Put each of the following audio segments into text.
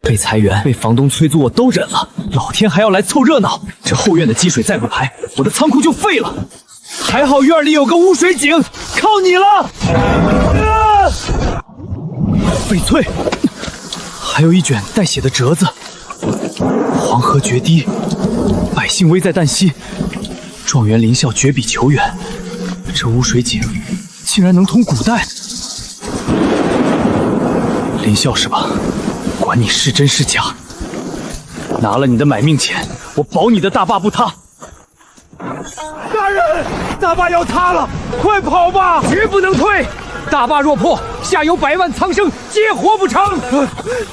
被裁员、被房东催租，我都忍了，老天还要来凑热闹。这后院的积水再不排，我的仓库就废了。还好院里有个污水井，靠你了！翡翠，还有一卷带血的折子。黄河决堤，百姓危在旦夕。状元临校绝笔求援，这污水井竟然能通古代。临校是吧？管你是真是假，拿了你的买命钱，我保你的大坝不塌。大人，大坝要塌了，快跑吧！绝不能退！大坝若破，下游百万苍生皆活不成。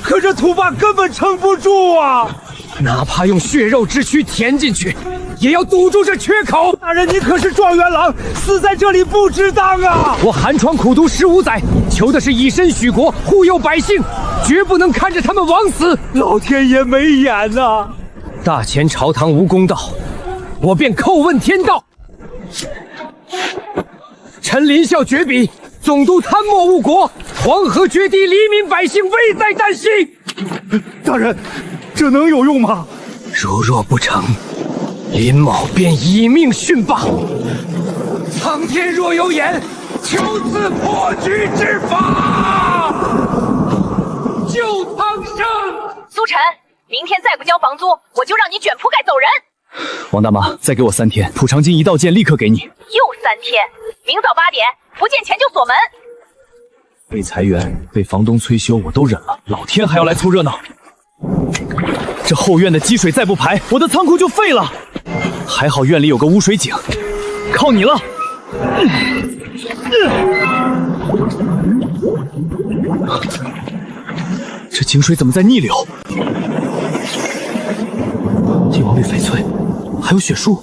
可这土坝根本撑不住啊！哪怕用血肉之躯填进去，也要堵住这缺口。大人，你可是状元郎，死在这里不值当啊！我寒窗苦读15载，求的是以身许国，护佑百姓，绝不能看着他们枉死。老天爷没眼呐！大前朝堂无公道，我便叩问天道。臣临校绝笔，总督贪墨误国，黄河决堤，黎民百姓危在旦夕。大人，这能有用吗？如若不成，林某便以命殉罢。苍天若有眼，求赐破局之法，救苍生。苏晨，明天再不交房租，我就让你卷铺盖走人。王大妈，再给我3天，补偿金1到件立刻给你。又3天，明早8点，不见钱就锁门。被裁员、被房东催休，我都忍了，老天还要来凑热闹。这后院的积水再不排，我的仓库就废了。还好院里有个污水井，靠你了。这井水怎么在逆流？帝王绿翡翠，还有血书。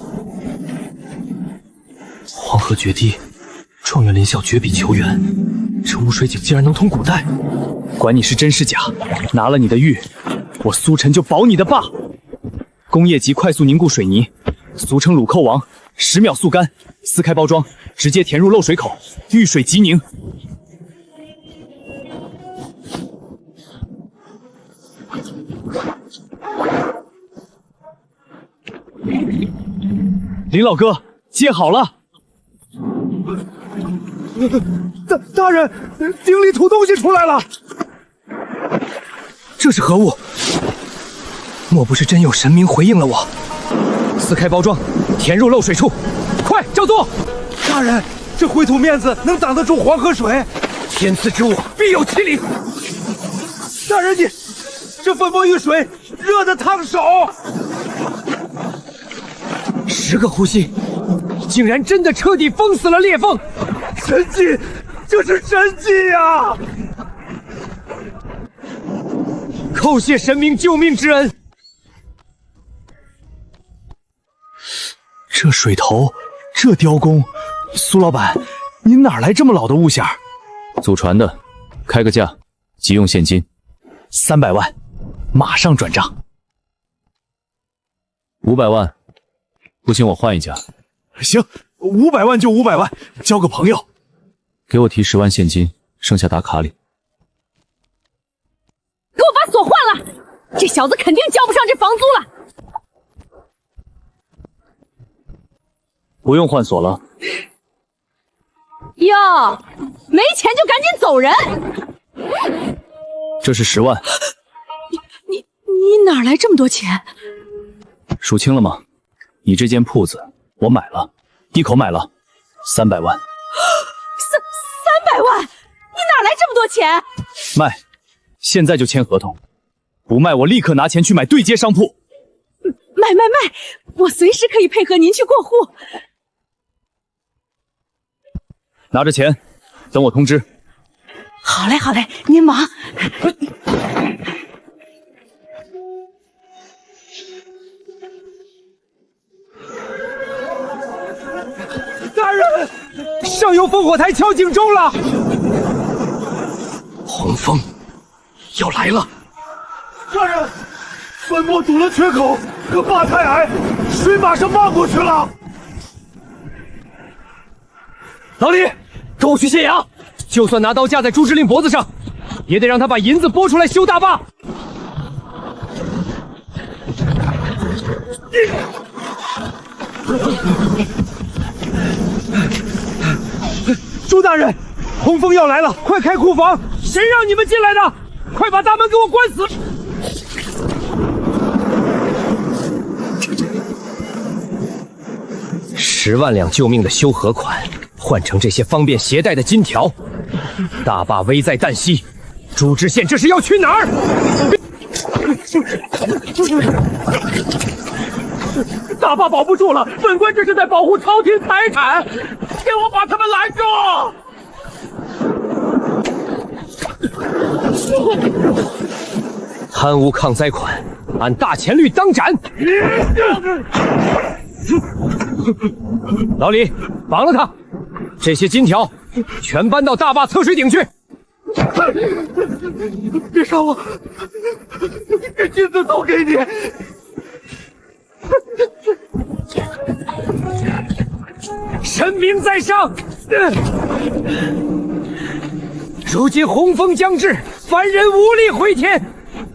黄河决堤，状元临校绝笔求援。这污水井竟然能通古代，管你是真是假，拿了你的玉，我苏晨就保你的坝。工业级快速凝固水泥，俗称卤扣王，10秒速干，撕开包装，直接填入漏水口，遇水即凝。林老哥，接好了。大人，井里吐东西出来了。这是何物？莫不是真有神明回应了我？撕开包装，填入漏水处，快照做！大人，这灰土面子能挡得住黄河水？天赐之物，必有其理。大人，你这粉末遇水，热得烫手。10个呼吸，竟然真的彻底封死了裂缝！神迹，这是神迹呀！叩谢神明救命之恩。这水头，这雕工，苏老板，您哪来这么老的物件？祖传的，开个价，急用现金，300万，马上转账。500万，不行我换一家。行，500万就500万，交个朋友。给我提10万现金，剩下打卡里。给我把锁换了，这小子肯定交不上这房租了。不用换锁了。哟，没钱就赶紧走人。这是10万。你哪来这么多钱？数清了吗？你这间铺子我买了，一口买了300万。300万？你哪来这么多钱？卖，现在就签合同。不卖我立刻拿钱去买对接商铺。卖，我随时可以配合您去过户。拿着钱，等我通知。好嘞，您忙。大人，上游烽火台敲警钟了。洪峰要来了。大人，粉末堵了缺口，可坝太矮，水马上漫过去了。老李，跟我去谢阳，就算拿刀架在朱之令脖子上，也得让他把银子拨出来修大坝。朱大人，洪峰要来了，快开库房！谁让你们进来的？快把大门给我关死！10万两救命的修和款，换成这些方便携带的金条，大坝危在旦夕。朱知县这是要去哪儿？大坝保不住了，本官这是在保护朝廷财产，给我把他们拦住！贪污抗灾款，按大钱律当斩！老李，绑了他！这些金条全搬到大坝测水井去！别杀我！这金子都给你！神明在上！如今洪峰将至，凡人无力回天。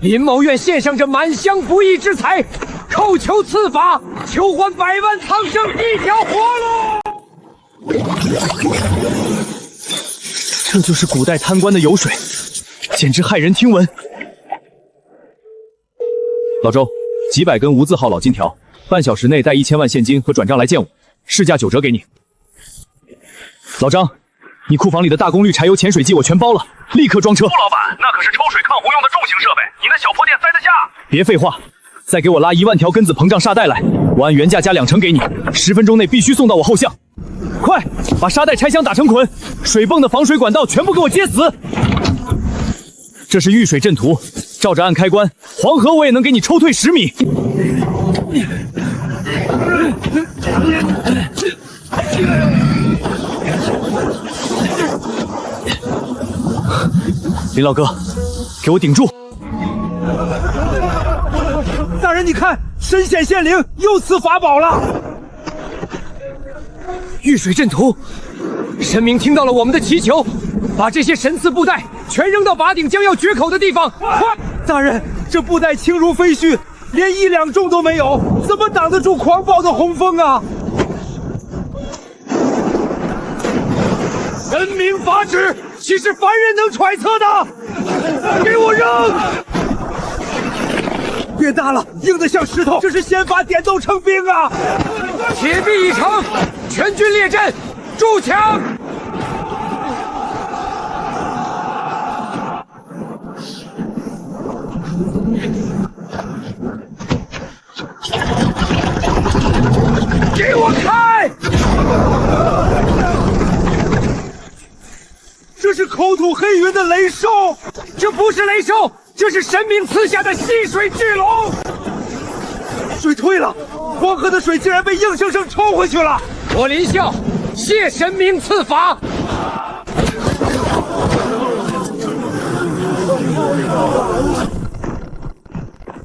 林某愿献上这满箱不义之财，叩求赐法，求还100万苍生一条活路。这就是古代贪官的油水，简直骇人听闻。老周，几百根无字号老金条，半小时内带1000万现金和转账来见我，市价9折给你。老张，你库房里的大功率柴油潜水剂我全包了，立刻装车。顾老板，那可是抽水抗洪用的重型设备，你那小破店塞得下？别废话，再给我拉1万条根子膨胀沙袋来，我按原价加2成给你，10分钟内必须送到我后巷。快，把沙袋拆箱打成捆，水泵的防水管道全部给我接死。这是遇水阵图，照着按开关，黄河我也能给你抽退10米。林老哥，给我顶住！大人，你看，神显现灵又赐法宝了。遇水阵图，神明听到了我们的祈求，把这些神赐布袋全扔到瓦顶将要决口的地方。快！大人，这布袋轻如飞絮，连1两重都没有，怎么挡得住狂暴的洪峰啊？神明法旨，岂是凡人能揣测的？给我扔！变大了，硬得像石头，这是仙法点动成冰啊！铁壁已成，全军列阵，筑墙！给我开！这是口吐黑云的雷兽，这不是雷兽，这是神明赐下的吸水巨龙。水退了，黄河的水竟然被硬生生抽回去了。我林啸谢神明赐法。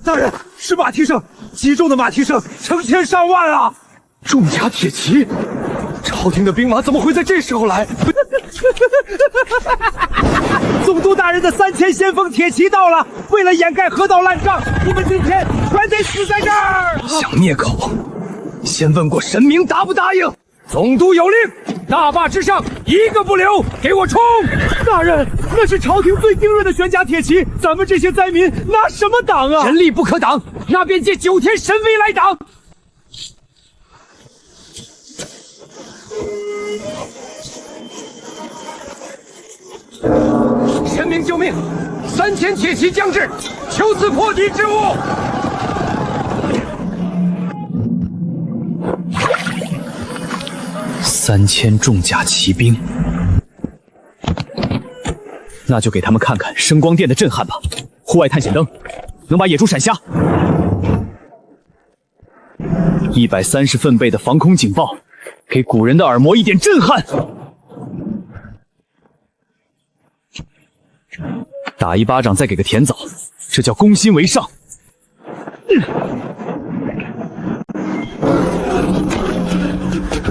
大人，是马蹄声，击中的马蹄声成千上万啊！重甲铁骑，朝廷的兵马怎么会在这时候来？总督大人的3000先锋铁骑到了，为了掩盖河道烂账，你们今天全得死在这儿！想灭口，先问过神明答不答应？总督有令，大坝之上一个不留，给我冲！大人，那是朝廷最精锐的玄甲铁骑，咱们这些灾民拿什么挡啊？人力不可挡，那便借9天神威来挡。神明救命！3000铁骑将至，求赐破敌之物。3000重甲骑兵，那就给他们看看声光电的震撼吧。户外探险灯能把野猪闪瞎。130分贝的防空警报，给古人的耳膜一点震撼。打一巴掌，再给个甜枣，这叫攻心为上。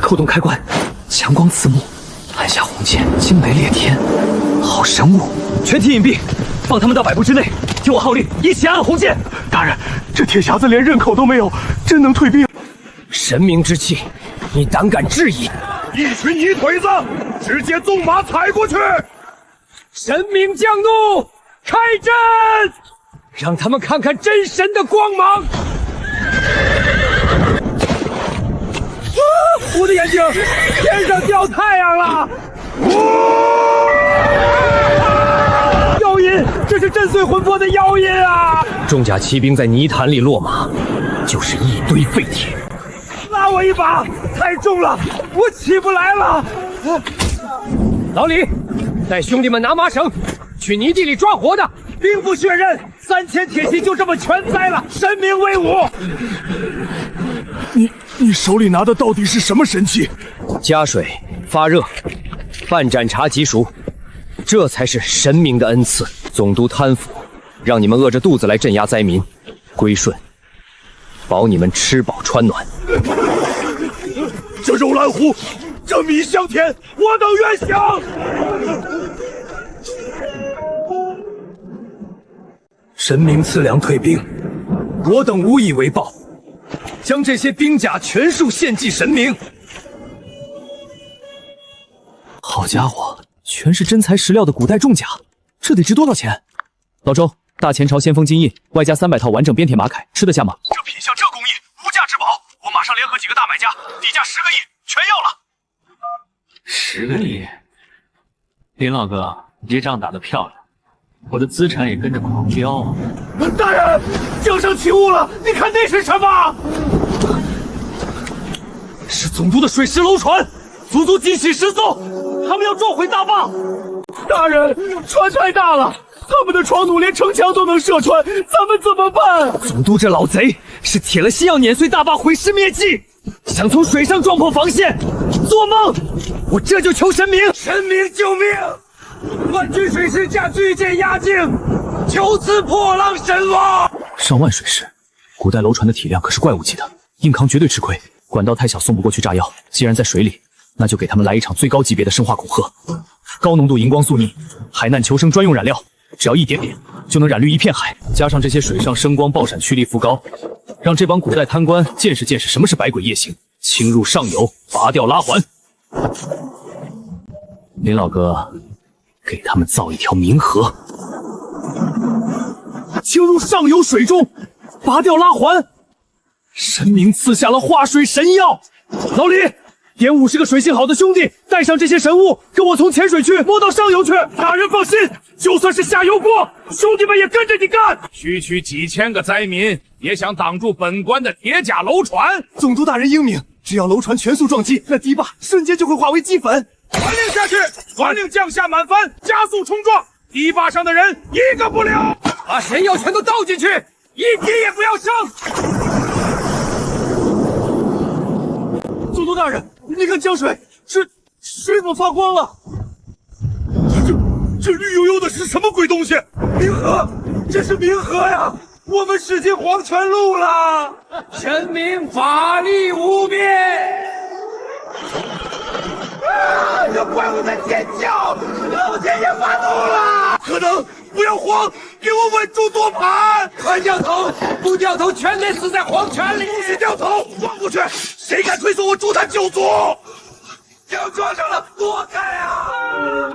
扣动开关，强光刺目，按下红键，惊雷裂天，好神物！全体隐蔽，放他们到100步之内，听我号令，一起按红箭！大人，这铁匣子连人口都没有，真能退兵？神明之气，你胆敢质疑？一群泥腿子，直接纵马踩过去！神明降怒，开阵！让他们看看真神的光芒！我的眼睛，天上掉太阳了！妖音，这是震碎魂魄的妖音啊！重甲骑兵在泥潭里落马，就是一堆废铁。拉我一把，太重了，我起不来了。老李，带兄弟们拿麻绳，去泥地里抓活的。兵不血刃，3000铁骑就这么全栽了。神明威武！你手里拿的到底是什么神器？加水发热，半盏茶即熟，这才是神明的恩赐。总督贪腐，让你们饿着肚子来镇压灾民，归顺，保你们吃饱穿暖。这肉烂糊，这米香甜，我等愿享。神明赐粮退兵，我等无以为报，将这些兵甲全数献祭神明。好家伙，全是真材实料的古代重甲，这得值多少钱？老周，大前朝先锋金印，外加300套完整边铁马铠，吃得下吗？这品相这工艺，无价之宝，我马上联合几个大买家，底价10个亿，全要了。10个亿，林老哥，你这仗打得漂亮，我的资产也跟着狂飙啊！大人，江上起雾了，你看那是什么？是总督的水师楼船，足足惊喜失踪，他们要撞毁大坝。大人，船太大了，他们的床弩连城墙都能射穿，咱们怎么办？总督这老贼是铁了心要碾碎大坝，毁尸灭迹，想从水上撞破防线，做梦！我这就求神明，神明救命！万军水师驾巨舰压境，求此破浪神王！上万水师，古代楼船的体量可是怪物级的，硬扛绝对吃亏。管道太小，送不过去炸药。既然在水里，那就给他们来一场最高级别的生化恐吓，高浓度荧光素逆，海难求生专用染料，只要一点点就能染绿一片海。加上这些水上声光爆闪驱力浮高，让这帮古代贪官见识见识什么是百鬼夜行，侵入上游，拔掉拉环。林老哥，给他们造一条冥河，侵入上游水中，拔掉拉环。神明赐下了化水神药，老李，点50个水性好的兄弟，带上这些神物，跟我从浅水区摸到上游去。大人放心，就算是下油锅，兄弟们也跟着你干。区区几千个灾民，也想挡住本官的铁甲楼船？总督大人英明，只要楼船全速撞击，那堤坝瞬间就会化为齑粉。传令下去，传令降下满帆，加速冲撞，堤坝上的人一个不留，把神药全都倒进去，一滴也不要剩。总督大人，你看江水，水怎么发光了？这绿油油的是什么鬼东西？冥河，这是冥河呀！我们驶进黄泉路了！神明法力无边。这怪物在尖叫，老天爷发怒了！可能，不要慌，给我稳住舵盘！快掉头，不掉头全得死在黄泉里！不许掉头，放过去！谁敢推搡我助他九族？要撞上了，躲开啊！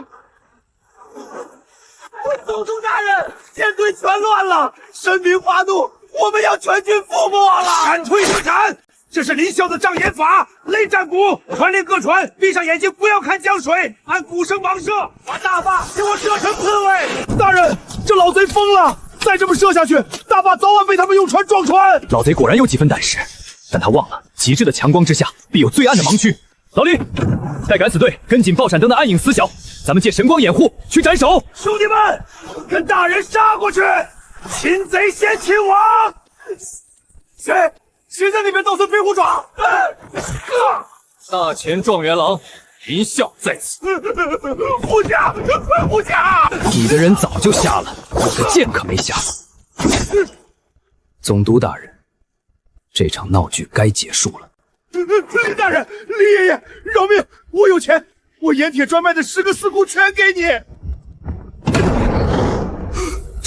总督大人，舰队全乱了，神明发怒，我们要全军覆没了！闪退就斩！这是林霄的障眼法，擂战鼓，传令各船闭上眼睛，不要看江水，按鼓声盲射，把大坝给我射成刺猬！大人，这老贼疯了，再这么射下去，大坝早晚被他们用船撞穿。老贼果然有几分胆识，但他忘了极致的强光之下必有最暗的盲区。老李，带敢死队跟紧爆闪灯的暗影死角，咱们借神光掩护去斩首。兄弟们，跟大人杀过去！擒贼先擒王！谁在那边倒腾飞虎爪？大前状元郎林啸在此。护驾，护驾！你的人早就瞎了，我的剑可没瞎。总督大人，这场闹剧该结束了。李大人，李爷爷，饶命！我有钱，我盐铁专卖的10个4库全给你。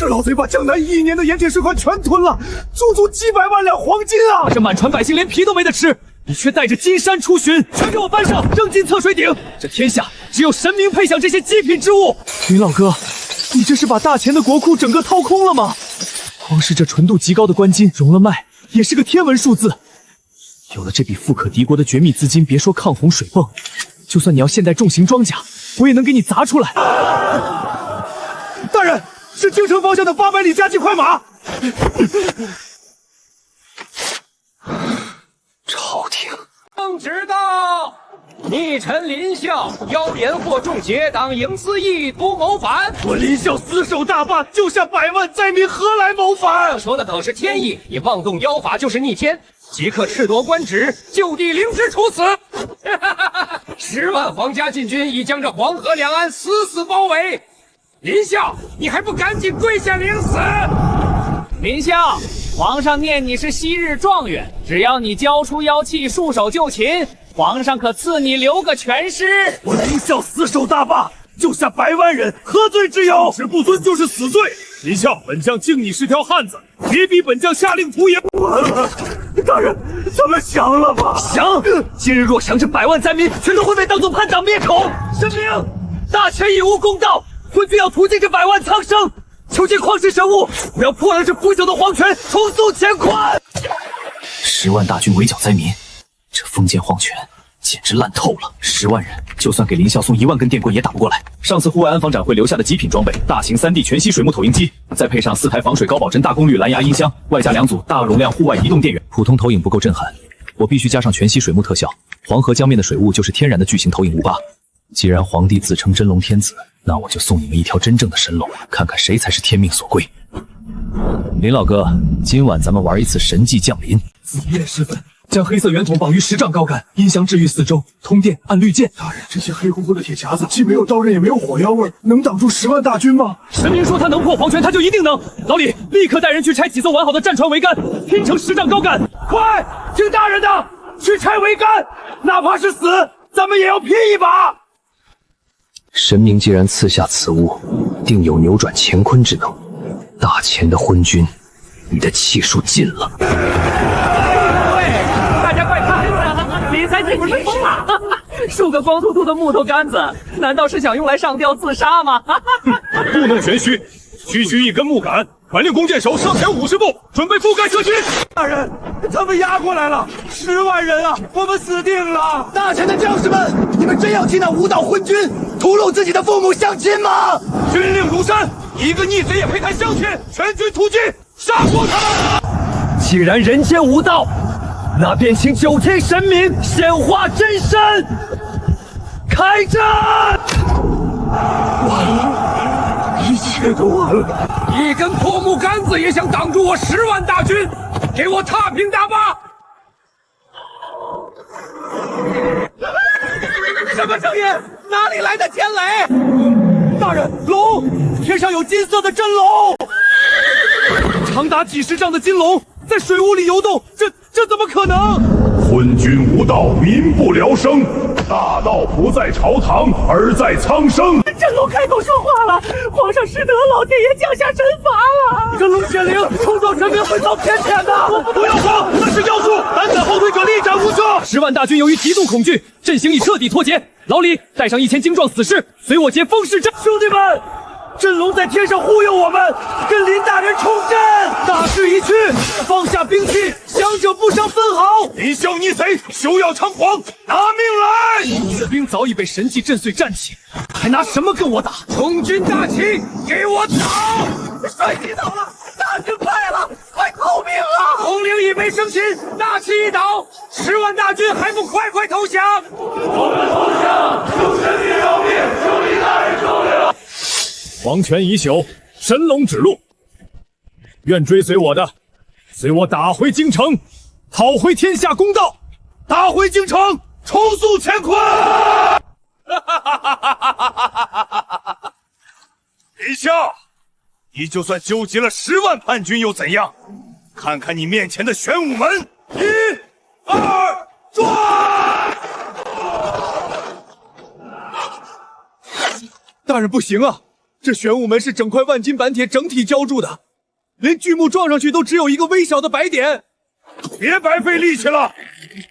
这老贼把江南1年的盐铁水款全吞了，足足几百万两黄金啊！这满船百姓连皮都没得吃，你却带着金山出巡，全给我搬上，扔进测水鼎。这天下只有神明配享这些极品之物。林老哥，你这是把大钱的国库整个掏空了吗？光是这纯度极高的官金，融了脉也是个天文数字。有了这笔富可敌国的绝密资金，别说抗洪水泵，就算你要现代重型装甲，我也能给你砸出来。大人，是京城方向的800里加急快马。朝廷奉旨到，逆臣林啸妖言惑众，结党营私，意图谋反。我林啸死守大坝，救下百万灾民，何来谋反？说的都是天意，你妄动妖法就是逆天，即刻褫夺官职，就地凌迟处死。10万皇家禁军已将这黄河两岸死死包围。林啸，你还不赶紧跪下领死！林啸，皇上念你是昔日状元，只要你交出妖气，束手就擒，皇上可赐你留个全尸。我林啸死守大坝，救下100万人，何罪之有？是不遵就是死罪。林啸，本将敬你是条汉子，别逼本将下令屠营。大人，咱们降了吧？降！今日若降，这100万灾民全都会被当作叛党灭口。神明，大权已无公道，昏君要屠尽这100万苍生，求见旷世神物，我要破了这腐朽的皇权，重塑乾坤。10万大军围剿灾民，这封建皇权简直烂透了。10万人，就算给林啸送1万根电棍也打不过来。上次户外安防展会留下的极品装备，大型3D 全息水幕投影机，再配上4台防水高保真大功率蓝牙音箱，外加2组大容量户外移动电源，普通投影不够震撼，我必须加上全息水幕特效。黄河江面的水雾就是天然的巨型投影588。既然皇帝自称真龙天子，那我就送你们一条真正的神龙，看看谁才是天命所归。林老哥，今晚咱们玩一次神迹降临。子夜时分，将黑色圆筒绑于10丈高杆，音箱置于4周，通电按绿键。大人，这些黑乎乎的铁匣子既没有刀刃，也没有火药味，能挡住10万大军吗？神明说他能破皇权，他就一定能。老李，立刻带人去拆几艘完好的战船桅杆，拼成10丈高杆。快，听大人的，去拆桅杆，哪怕是死，咱们也要拼一把。神明既然赐下此物，定有扭转乾坤之能。大钱的昏君，你的气数尽了。大家快看，李才真是疯了！竖个光秃秃的木头杆子，难道是想用来上吊自杀吗？故弄玄虚，区区一根木杆，传令弓箭手上前50步，准备覆盖社区。大人，他们压过来了，10万人啊，我们死定了！大臣的将士们，你们真要替那无道昏君屠戮自己的父母乡亲吗？军令如山，一个逆贼也配谈乡亲，全军突击，杀过他们！既然人间无道，那便请9天神明显化真身，开战！一切都完了，一根破木杆子也想挡住我10万大军，给我踏平大坝！什么声音？哪里来的天雷？大人，龙！天上有金色的真龙，长达几10丈的金龙在水雾里游动，这怎么可能？昏君无道，民不聊生。大道不在朝堂，而在苍生。真龙开口说话了，皇上识得老天爷降下神罚了。真龙显灵，冲撞神明会遭天谴的！不要慌，那是妖术，胆敢后退者力斩无赦。10万大军由于极度恐惧，阵型已彻底脱节。老李，带上1000精壮死士，随我劫风势阵。兄弟们，真龙在天上忽悠我们，跟林大人冲阵。大势已去，放下兵器，降者不伤分毫。林啸逆贼，休要猖狂，拿命来！此兵早已被神迹震碎战起，还拿什么跟我打？空军大旗，给我倒！帅气到了，大军败了，快逃命啊！统领已被生擒，大旗一倒，10万大军还不快快投降！我们投降，求神明饶命，求李大人收留。皇权已朽，神龙指路，愿追随我的，随我打回京城，讨回天下公道，打回京城，重塑乾坤！林啸，你就算纠集了10万叛军又怎样？看看你面前的玄武门，1、2，转！大人不行啊！这玄武门是整块万金板铁整体浇筑的，连巨木撞上去都只有一个微小的白点。别白费力气了，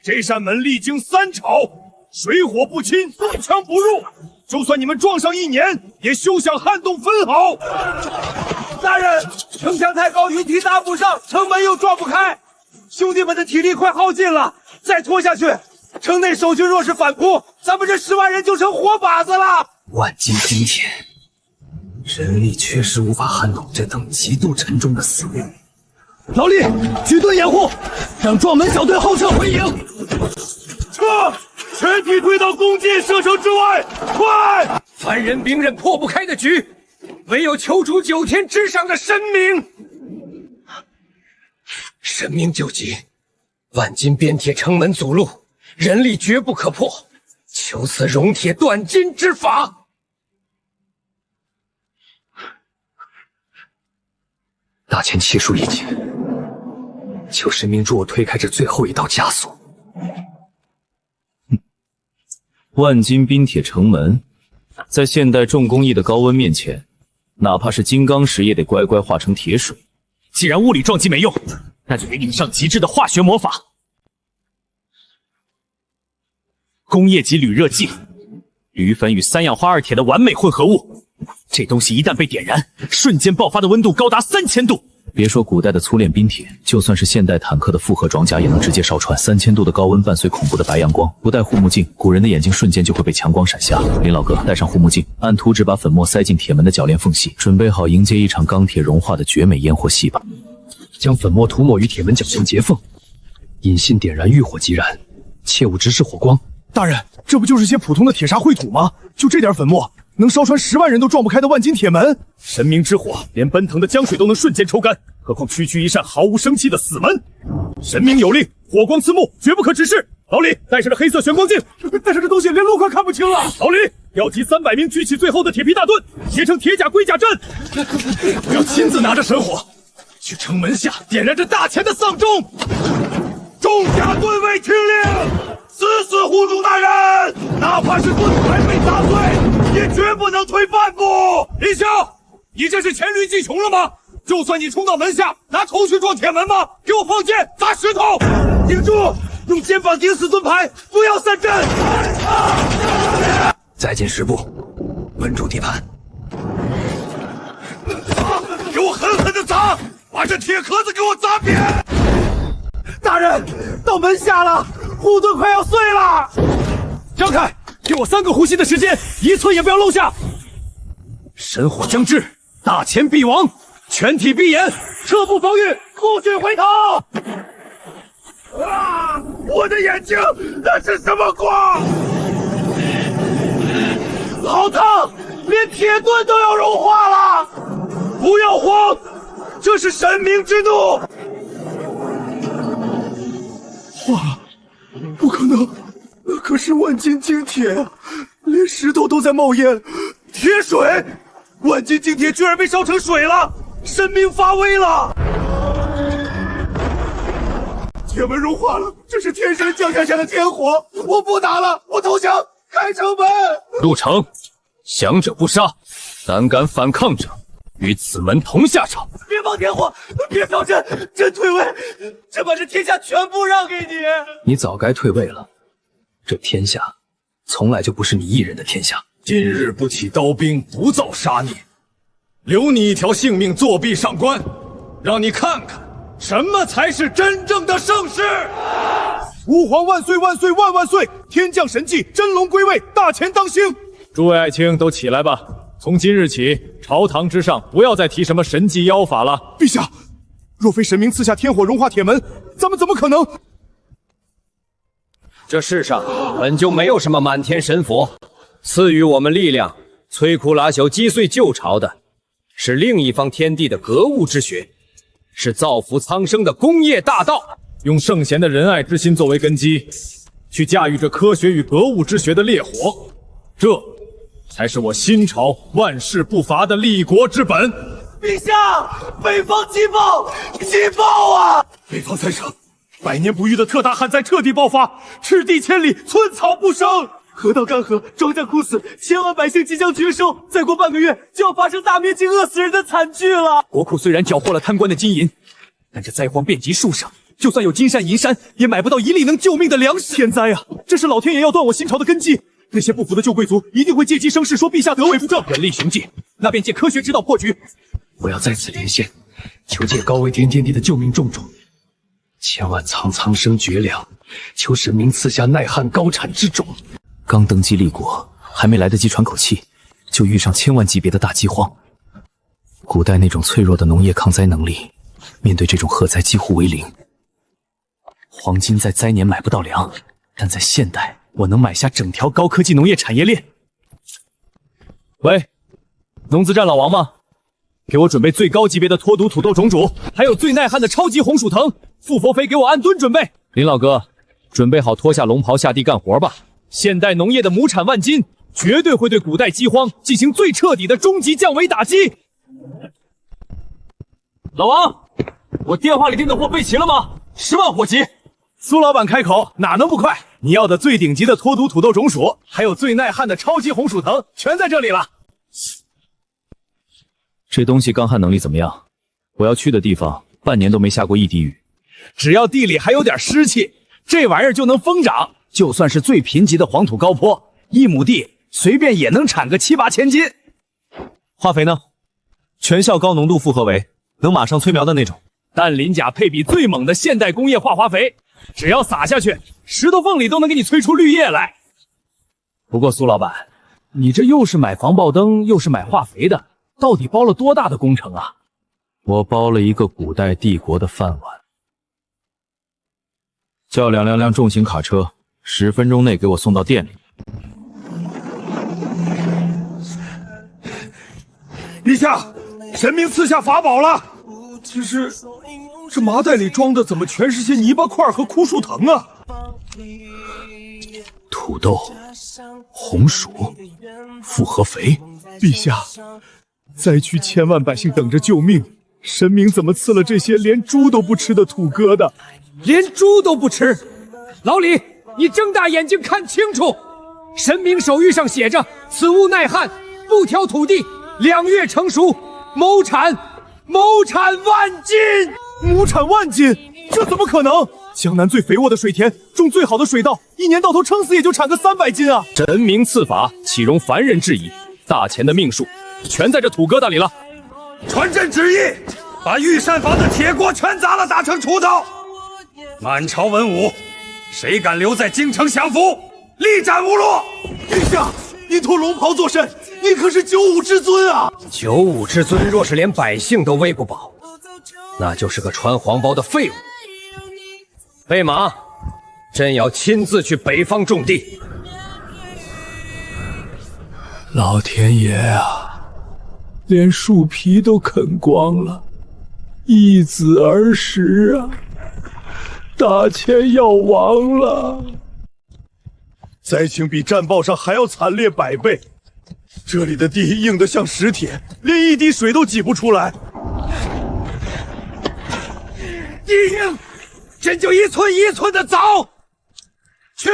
这扇门历经3朝，水火不侵，刀枪不入，就算你们撞上1年，也休想撼动分毫。大人，城墙太高，云梯搭不上，城门又撞不开，兄弟们的体力快耗尽了，再拖下去，城内守军若是反扑，咱们这10万人就成活靶子了。万金冰铁，人力确实无法撼动这等极度沉重的死物。老李，举盾掩护，让撞门小队后撤回营。撤！全体退到弓箭射程之外，快！凡人兵刃破不开的局，唯有求出9天之上的神明。神明救急，万金边铁城门阻路，人力绝不可破，求此熔铁断金之法。大千气数已尽，求神明助我推开这最后一道枷锁。万金冰铁城门，在现代重工艺的高温面前，哪怕是金刚石也得乖乖化成铁水。既然物理撞击没用，那就给你们上极致的化学魔法。工业级铝热剂，铝粉与3氧化2铁的完美混合物。这东西一旦被点燃，瞬间爆发的温度高达3000度。别说古代的粗炼冰铁，就算是现代坦克的复合装甲也能直接烧穿。3000度的高温伴随恐怖的白阳光，不戴护目镜，古人的眼睛瞬间就会被强光闪瞎。林老哥，戴上护目镜，按图纸把粉末塞进铁门的铰链缝隙，准备好迎接一场钢铁融化的绝美烟火戏吧。将粉末涂抹于铁门角前结缝，引信点燃，遇火即燃，切勿直视火光。大人，这不就是些普通的铁砂秽土吗？就这点粉末，能烧穿10万人都撞不开的万金铁门？神明之火，连奔腾的江水都能瞬间抽干，何况区区一扇毫无生气的死门？神明有令，火光刺目，绝不可直视。老李，带上这黑色玄光镜，但是这东西连路快看不清了。老李，调集300名，举起最后的铁皮大盾，结成铁甲龟甲阵。我要亲自拿着神火，去城门下点燃这大钱的丧钟。众甲顿位听令，死死护住大人，哪怕是盾牌被砸碎，也绝不能退半步。林霄，你这是黔驴技穷了吗？就算你冲到门下，拿头去撞铁门吗？给我放箭，砸石头！顶住，用肩膀顶死盾牌，不要散阵。再进10步，稳住地盘。给我狠狠的砸，把这铁壳子给我砸扁！大人，到门下了，护盾快要碎了。张开，给我3个呼吸的时间，1寸也不要漏下。神火将至，大钱必亡，全体闭眼，撤步防御，不许回头。啊！我的眼睛，那是什么光？好烫，连铁盾都要融化了。不要慌，这是神明之怒。哇，不可能，那可是万金精铁啊，连石头都在冒烟。铁水，万金精铁居然被烧成水了，神明发威了。铁门融化了，这是天神降下的天火！我不打了，我投降，开城门！入城，降者不杀，胆敢反抗者，与此门同下场。别放天火，别挑阵，朕退位，朕把这天下全部让给你。你早该退位了，这天下从来就不是你一人的天下。今日不起刀兵，不造杀孽，留你一条性命，作壁上观，让你看看。什么才是真正的盛世？吾皇万岁万岁万万岁！天降神迹，真龙归位，大钱当兴！诸位爱卿都起来吧！从今日起，朝堂之上不要再提什么神迹妖法了。陛下，若非神明赐下天火融化铁门，咱们怎么可能？这世上本就没有什么满天神佛，赐予我们力量、摧枯拉朽、击碎旧朝的，是另一方天地的格物之学。是造福苍生的工业大道，用圣贤的仁爱之心作为根基，去驾驭这科学与格物之学的烈火，这才是我新朝万世不伐的立国之本。陛下，北方急报，急报啊！北方3省，100年不遇的特大旱灾彻底爆发，赤地千里，寸草不生。河道干涸，庄稼枯死，千万百姓即将绝收。再过半个月，就要发生大面积饿死人的惨剧了。国库虽然缴获了贪官的金银，但这灾荒遍及数省，就算有金山银山，也买不到一粒能救命的粮食。天灾啊！这是老天爷要断我新朝的根基。那些不服的旧贵族一定会借机生事，说陛下得位不正。人力寻迹，那便借科学之道破局。我要在此连线，求借高为天帝的救命重种，千万苍生绝粮，求神明赐下耐旱高产之种。刚登基立国，还没来得及喘口气，就遇上千万级别的大饥荒。古代那种脆弱的农业抗灾能力，面对这种旱灾几乎为零。黄金在灾年买不到粮，但在现代，我能买下整条高科技农业产业链。喂，农资站老王吗？给我准备最高级别的脱毒土豆种主，还有最耐旱的超级红薯藤。富佛肥给我按吨准备。林老哥，准备好脱下龙袍下地干活吧。现代农业的亩产万金，绝对会对古代饥荒进行最彻底的终极降维打击。老王，我电话里订的货备齐了吗？10万火急。苏老板开口，哪能不快？你要的最顶级的脱毒土豆种薯，还有最耐旱的超级红薯藤，全在这里了。这东西干旱能力怎么样？我要去的地方半年都没下过一滴雨，只要地里还有点湿气，这玩意儿就能疯长。就算是最贫瘠的黄土高坡，1亩地随便也能产个7、8千斤。化肥呢？全效高浓度复合肥，能马上催苗的那种。氮磷钾配比最猛的现代工业化化肥，只要撒下去，石头缝里都能给你催出绿叶来。不过苏老板，你这又是买防爆灯，又是买化肥的，到底包了多大的工程啊？我包了一个古代帝国的饭碗。叫2辆重型卡车，10分钟内给我送到店里。陛下，神明赐下法宝了。只是，这麻袋里装的怎么全是些泥巴块和枯树藤啊？土豆、红薯、复合肥。陛下，灾区千万百姓等着救命，神明怎么赐了这些连猪都不吃的土疙瘩？连猪都不吃？老李，你睁大眼睛看清楚，神明手谕上写着：此物耐旱，不挑土地，2月成熟，亩产万斤。亩产万斤，这怎么可能？江南最肥沃的水田，种最好的水稻，一年到头撑死也就产个300斤啊！神明赐法，岂容凡人质疑？大钱的命数，全在这土疙瘩里了。传朕旨意，把御膳房的铁锅全砸了，打成锄头。满朝文武，谁敢留在京城享福，立斩无落！陛下，您脱龙袍作甚？您可是95之尊啊！95之尊若是连百姓都喂不饱，那就是个穿黄包的废物。备马，朕要亲自去北方种地。老天爷啊，连树皮都啃光了，易子而食啊！大钱要亡了，灾情比战报上还要惨烈100倍。这里的地硬得像石铁，连一滴水都挤不出来。地硬，朕就一寸一寸的凿。去，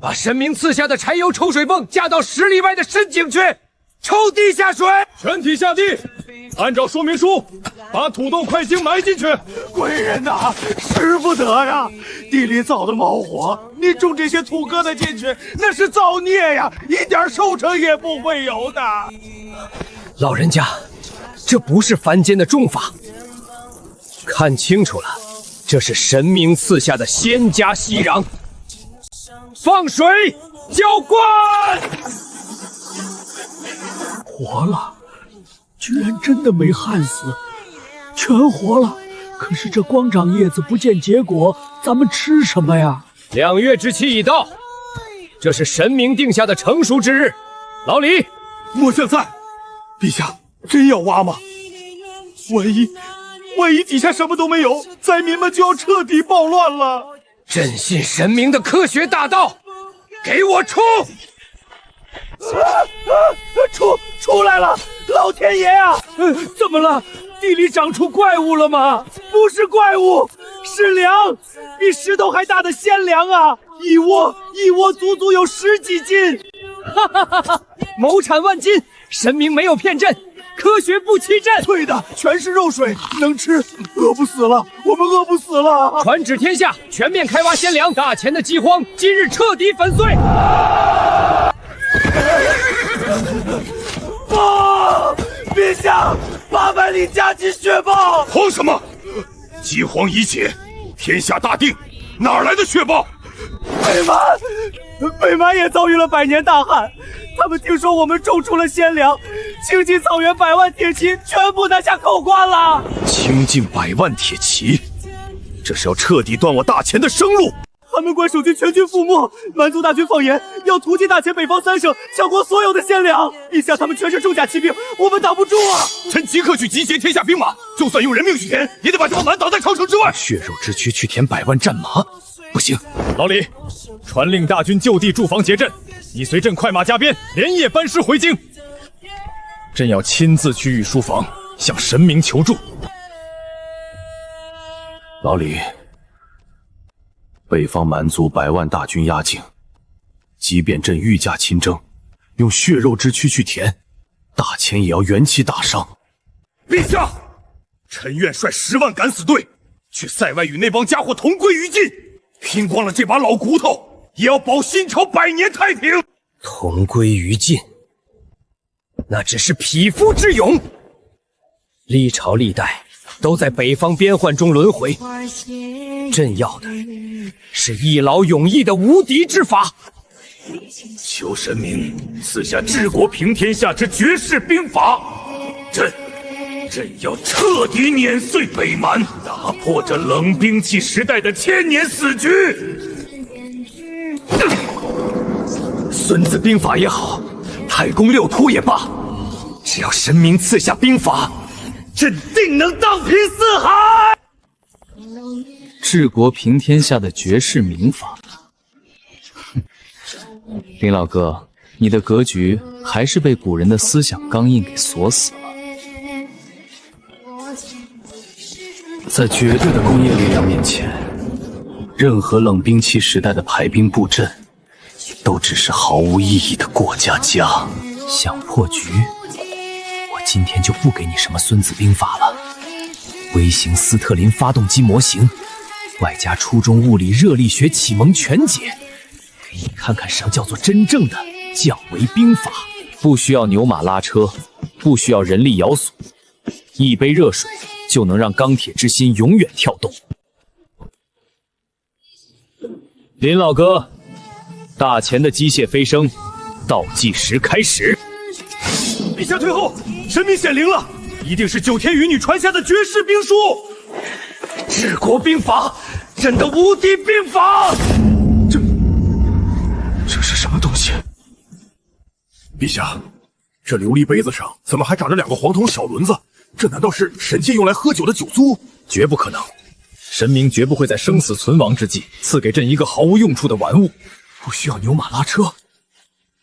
把神明赐下的柴油抽水泵架到10里外的深井去，抽地下水。全体下地，按照说明书，把土豆块茎埋进去。贵人呐，使不得呀！地里早的冒火，你种这些土疙瘩进去，那是造孽呀，一点收成也不会有的。老人家，这不是凡间的种法，看清楚了，这是神明赐下的仙家息壤。放水，浇灌。活了，居然真的没旱死，全活了。可是这光长叶子不见结果，咱们吃什么呀？2月之期已到，这是神明定下的成熟之日。老李，末将在。陛下，真要挖吗？万一底下什么都没有，灾民们就要彻底暴乱了。朕信神明的科学大道，给我出！出来了！老天爷啊！怎么了？地里长出怪物了吗？不是怪物，是粮，比石头还大的鲜粮啊！一窝足足有10几斤。哈哈哈哈！谋产万金，神明没有骗朕，科学不欺朕。对的，全是肉水，能吃，饿不死了，我们饿不死了。传旨天下，全面开挖鲜粮，大钱的饥荒今日彻底粉碎。不，陛下，800里加急雪豹！慌什么？饥荒已解，天下大定，哪来的雪豹？北蛮也遭遇了100年大旱，他们听说我们种出了鲜粮，青青草原100万铁骑全部拿下口关了。倾尽100万铁骑，这是要彻底断我大钱的生路。寒门关守军全军覆没，蛮族大军放言要突击大钱北方3省，抢夺所有的鲜粮。陛下，他们全是重甲骑兵，我们挡不住啊！臣即刻去集结天下兵马，就算用人命去填，也得把这帮蛮党在长城之外。血肉之躯去填100万战马，不行。老李，传令大军就地驻防结阵，你随朕快马加鞭，连夜班师回京。朕要亲自去御书房向神明求助。老李，北方蛮族100万大军压境，即便朕御驾亲征，用血肉之躯去填，大钱也要元气大伤。陛下，臣愿率10万敢死队去塞外与那帮家伙同归于尽，拼光了这把老骨头，也要保新朝100年太平。同归于尽，那只是匹夫之勇。历朝历代都在北方边患中轮回，朕要的是一劳永逸的无敌之法。求神明赐下治国平天下之绝世兵法，朕要彻底碾碎北蛮，打破这冷兵器时代的千年死局。孙子兵法也好，太公六图也罢，只要神明赐下兵法，朕定能荡平四海。治国平天下的绝世名法。林老哥，你的格局还是被古人的思想刚硬给锁死了。在绝对的工业力量面前，任何冷兵器时代的排兵布阵，都只是毫无意义的过家家。想破局，我今天就不给你什么孙子兵法了。微型斯特林发动机模型，外加初中物理热力学启蒙全解，给你看看什么叫做真正的降维兵法。不需要牛马拉车，不需要人力摇索，一杯热水就能让钢铁之心永远跳动。林老哥，大钱的机械飞升倒计时开始。陛下退后，神明显灵了，一定是9天余女传下的绝世兵书，治国兵法，朕的无敌兵法。这是什么东西？陛下，这琉璃杯子上怎么还长着2个黄铜小轮子？这难道是神界用来喝酒的酒樽？绝不可能，神明绝不会在生死存亡之际赐给朕一个毫无用处的玩物。不需要牛马拉车，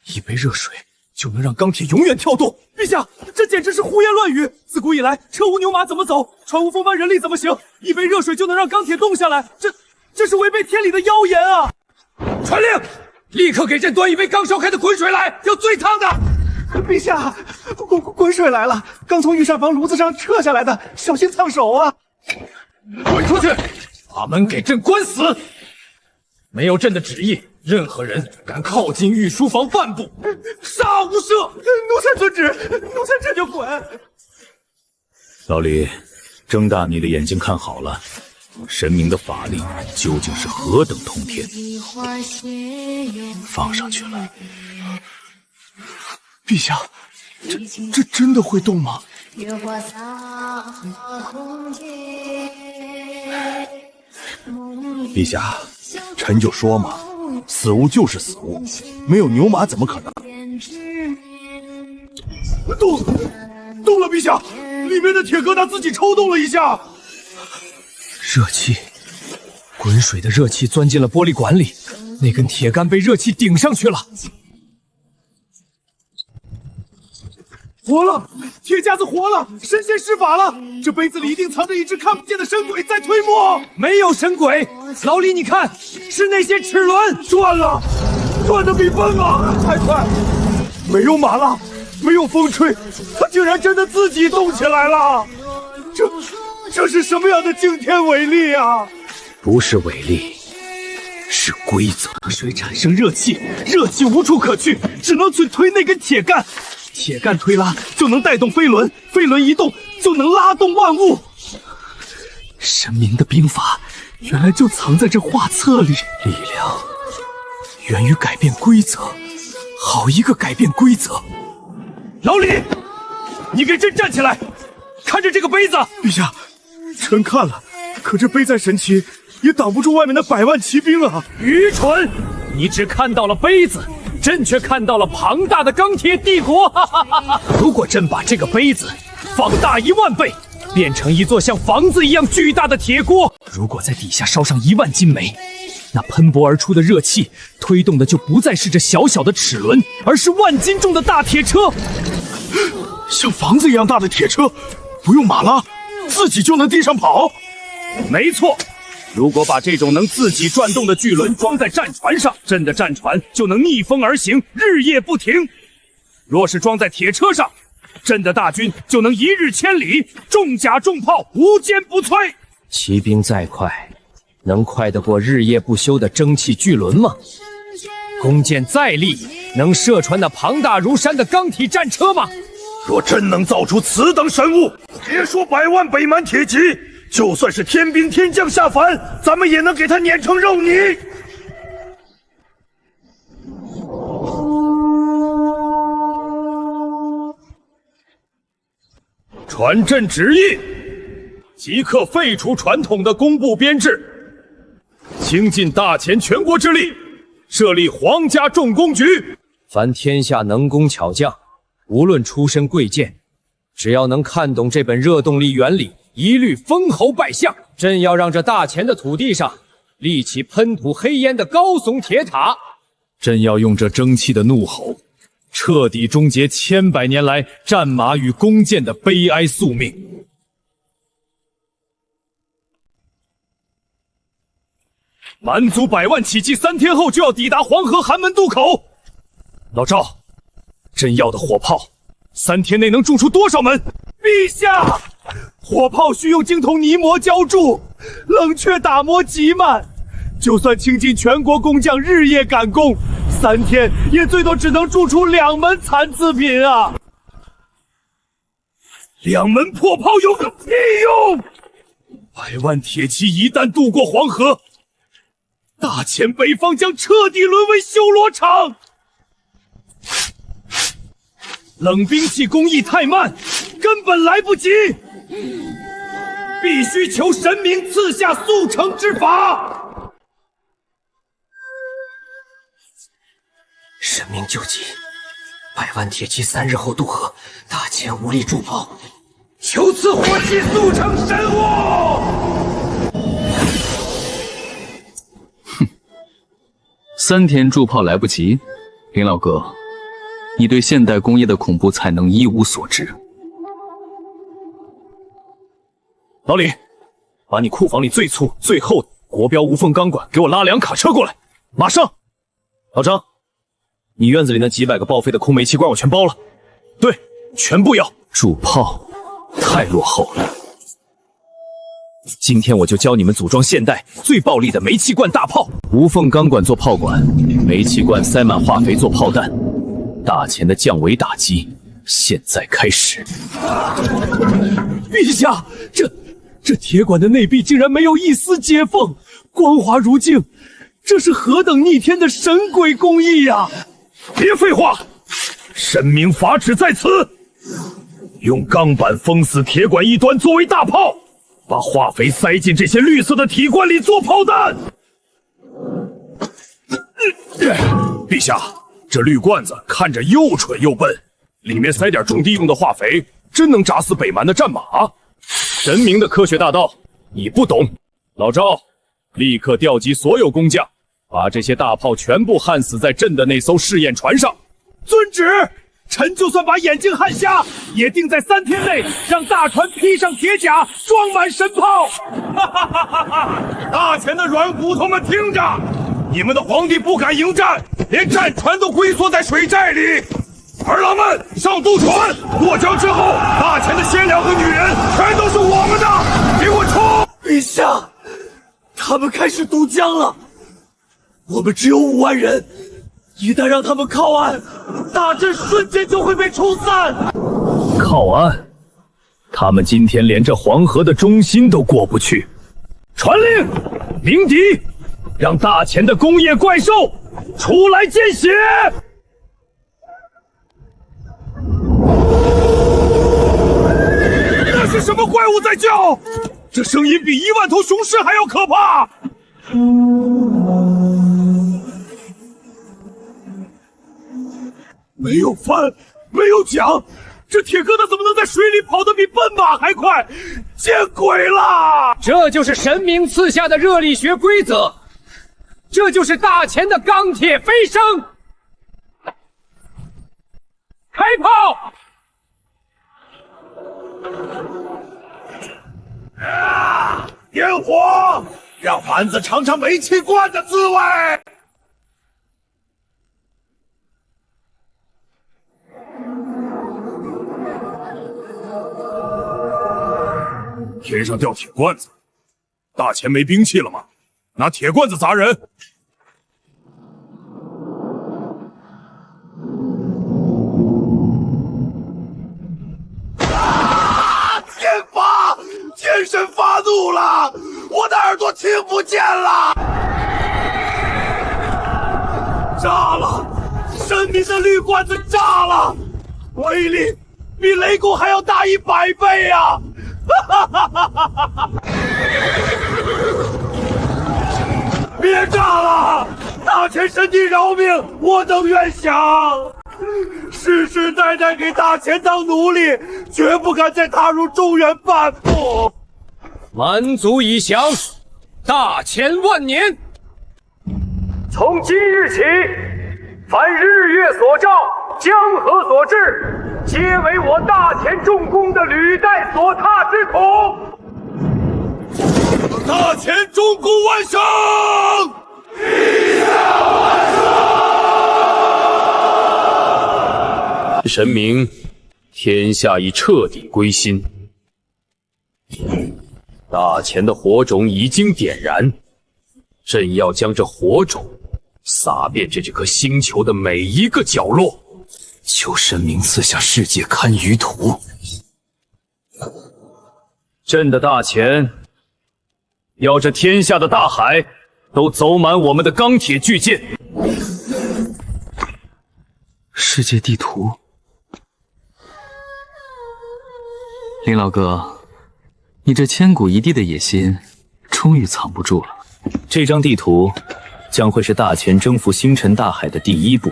一杯热水就能让钢铁永远跳动。陛下，这简直是胡言乱语！自古以来，车无牛马怎么走？船无风帆人力怎么行？一杯热水就能让钢铁动下来，这是违背天理的妖言啊！传令，立刻给朕端一杯刚烧开的滚水来，要最烫的。陛下，滚水来了，刚从御膳房炉子上撤下来的，小心烫手啊！滚出去，把门给朕关死！没有朕的旨意，任何人敢靠近御书房半步，杀无赦！奴才遵旨，奴才这就滚。老李，睁大你的眼睛看好了，神明的法力究竟是何等通天。放上去了。陛下，这真的会动吗？陛下，臣就说嘛，死物就是死物，没有牛马怎么可能？动了，陛下，里面的铁疙瘩自己抽动了一下。热气，滚水的热气钻进了玻璃管里，那根铁杆被热气顶上去了。活了！铁夹子活了，神仙施法了！这杯子里一定藏着一只看不见的神鬼在推磨。没有神鬼，老李，你看，是那些齿轮转了，转的比风啊还快！没有马浪，没有风吹，它竟然真的自己动起来了！这是什么样的惊天伟力啊！不是伟力，是规则。水产生热气，热气无处可去，只能去推那根铁杆。铁杆推拉就能带动飞轮，飞轮移动就能拉动万物。神明的兵法原来就藏在这画册里，力量源于改变规则。好一个改变规则！老李，你给朕站起来，看着这个杯子。陛下，臣看了，可这杯再神奇，也挡不住外面的100万骑兵啊！愚蠢！你只看到了杯子，朕却看到了庞大的钢铁帝国。如果朕把这个杯子放大1万倍，变成一座像房子一样巨大的铁锅，如果在底下烧上1万斤煤，那喷薄而出的热气推动的就不再是这小小的齿轮，而是万斤重的大铁车。像房子一样大的铁车，不用马拉，自己就能地上跑。没错，如果把这种能自己转动的巨轮装在战船上，朕的战船就能逆风而行，日夜不停。若是装在铁车上，朕的大军就能1日千里，重甲重炮无坚不摧。骑兵再快，能快得过日夜不休的蒸汽巨轮吗？弓箭再利，能射穿那庞大如山的钢体战车吗？若真能造出此等神物，别说100万北蛮铁骑，就算是天兵天将下凡，咱们也能给他碾成肉泥。传朕旨意，即刻废除传统的工部编制，倾尽大前全国之力，设立皇家重工局。凡天下能工巧匠，无论出身贵贱，只要能看懂这本热动力原理，一律封侯拜相。朕要让这大钱的土地上立起喷吐黑烟的高耸铁塔。朕要用这蒸汽的怒吼，彻底终结千百年来战马与弓箭的悲哀宿命。蛮族100万起骑3天后就要抵达黄河寒门渡口。老赵，朕要的火炮3天内能铸出多少门？陛下，火炮需用精铜泥膜浇铸，冷却打磨极慢。就算倾尽全国工匠日夜赶工，3天也最多只能铸出2门残次品啊！2门破炮有个屁用！100万铁骑一旦渡过黄河，大前北方将彻底沦为修罗场。冷兵器工艺太慢，根本来不及，必须求神明赐下速成之法。神明救急，100万铁骑3日后渡河，大前无力铸炮，求赐火器速成神物。哼，3天铸炮来不及，林老哥，你对现代工业的恐怖才能一无所知。老李，把你库房里最粗最厚的国标无缝钢管给我拉2卡车过来，马上！老张，你院子里那几百个报废的空煤气罐我全包了，对，全部要。铸炮太落后了，今天我就教你们组装现代最暴力的煤气罐大炮。无缝钢管做炮管，煤气罐塞满化肥做炮弹，大前的降维打击现在开始。陛下，这铁管的内壁竟然没有一丝接缝，光滑如镜，这是何等逆天的神鬼工艺呀！别废话，神明法旨在此，用钢板封死铁管一端作为大炮，把化肥塞进这些绿色的体罐里做炮弹。陛下，这绿罐子看着又蠢又笨，里面塞点种地用的化肥，真能炸死北蛮的战马？神明的科学大道你不懂。老赵，立刻调集所有工匠，把这些大炮全部焊死在朕的那艘试验船上。遵旨。臣就算把眼睛焊瞎，也定在3天内让大船披上铁甲，装满神炮。哈哈哈哈哈！大钱的软骨头们听着，你们的皇帝不敢迎战，连战船都龟缩在水寨里。儿郎们上渡船，过江之后，大钱的鲜粮和女人全都是我们的，给我冲！陛下，他们开始渡江了，我们只有5万人。一旦让他们靠岸，大阵瞬间就会被冲散。靠岸？他们今天连这黄河的中心都过不去。传令，鸣笛，让大钱的工业怪兽出来见血！那是什么怪物在叫？这声音比1万头雄狮还要可怕！没有帆，没有桨，这铁疙瘩怎么能在水里跑得比奔马还快？见鬼了！这就是神明赐下的热力学规则，这就是大钱的钢铁飞升。开炮！点火，让蛮子尝尝煤气罐的滋味。天上掉铁罐子，大钱没兵器了吗？拿铁罐子砸人！天发，天神发怒了，我的耳朵听不见了！炸了！神明的绿罐子炸了，威力比雷公还要大100倍啊！哈哈哈哈哈！别炸了！大钱神帝饶命，我等愿降。世世代代给大钱当奴隶，绝不敢再踏入中原半步。蛮族已降，大钱万年。从今日起，凡日月所照，江河所至，皆为我大钱重工的履带所踏之土。大钱重工万胜！神明，天下已彻底归心。大钱的火种已经点燃，朕要将这火种撒遍这颗星球的每一个角落。求神明赐下世界堪舆图。朕的大钱，要这天下的大海都走满我们的钢铁巨舰。世界地图，林老哥，你这千古一帝的野心终于藏不住了。这张地图将会是大钱征服星辰大海的第一步。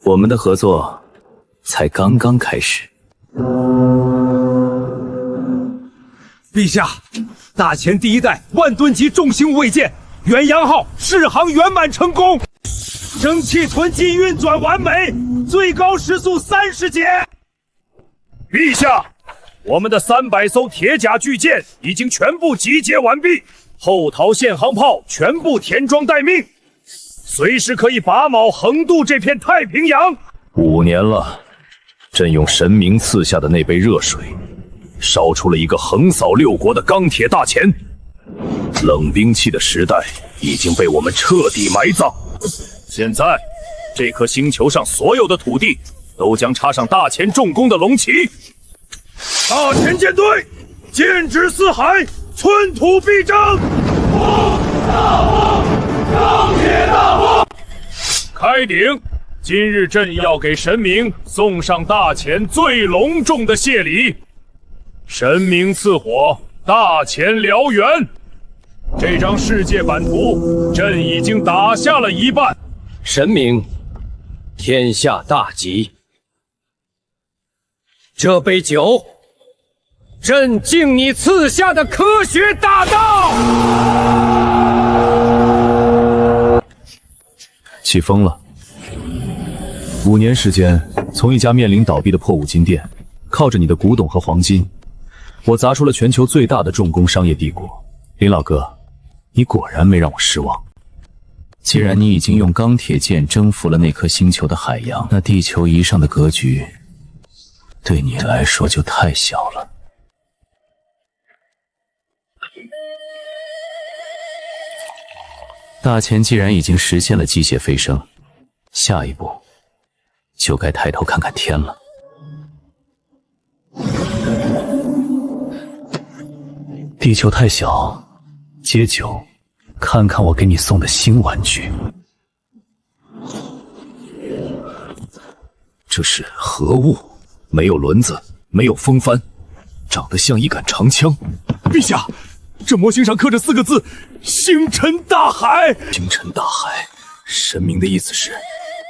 我们的合作才刚刚开始。陛下，大钱第1代万吨级重型无畏舰远洋号试航圆满成功，蒸汽囤积运转完美，最高时速30节。陛下，我们的300艘铁甲巨舰已经全部集结完毕，后陶限航炮全部填装待命，随时可以拔锚横渡这片太平洋。5年了，朕用神明赐下的那杯热水，烧出了一个横扫6国的钢铁大钱。冷兵器的时代已经被我们彻底埋葬，现在这颗星球上所有的土地都将插上大钱重工的龙旗。大钱舰队剑指四海，寸土必争。钢铁大王，开鼎！今日朕要给神明送上大钱最隆重的谢礼。神明赐火，大钱燎原。这张世界版图，朕已经打下了一半。神明，天下大吉。这杯酒，朕敬你赐下的科学大道。气疯了。5年时间，从一家面临倒闭的破五金店，靠着你的古董和黄金，我砸出了全球最大的重工商业帝国。林老哥，你果然没让我失望。既然你已经用钢铁剑征服了那颗星球的海洋，那地球仪上的格局，对你来说就太小了。大钱既然已经实现了机械飞升，下一步就该抬头看看天了。地球太小，接酒，看看我给你送的新玩具。这是何物？没有轮子，没有风帆，长得像一杆长枪。陛下，这模型上刻着4个字：星辰大海。星辰大海，神明的意思是，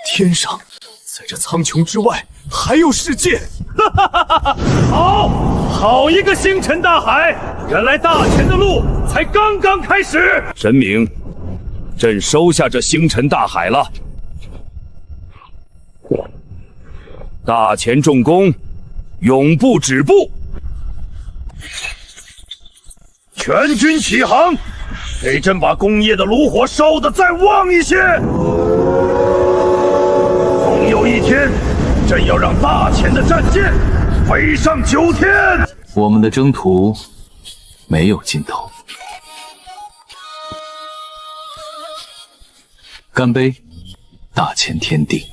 天上，在这苍穹之外还有世界。好一个星辰大海！原来大钱的路才刚刚开始。神明，朕收下这星辰大海了。大钱重工，永不止步。全军起航，给朕把工业的炉火烧得再旺一些。总有一天，朕要让大钱的战舰飞上9天。我们的征途没有尽头。干杯，大钱天地。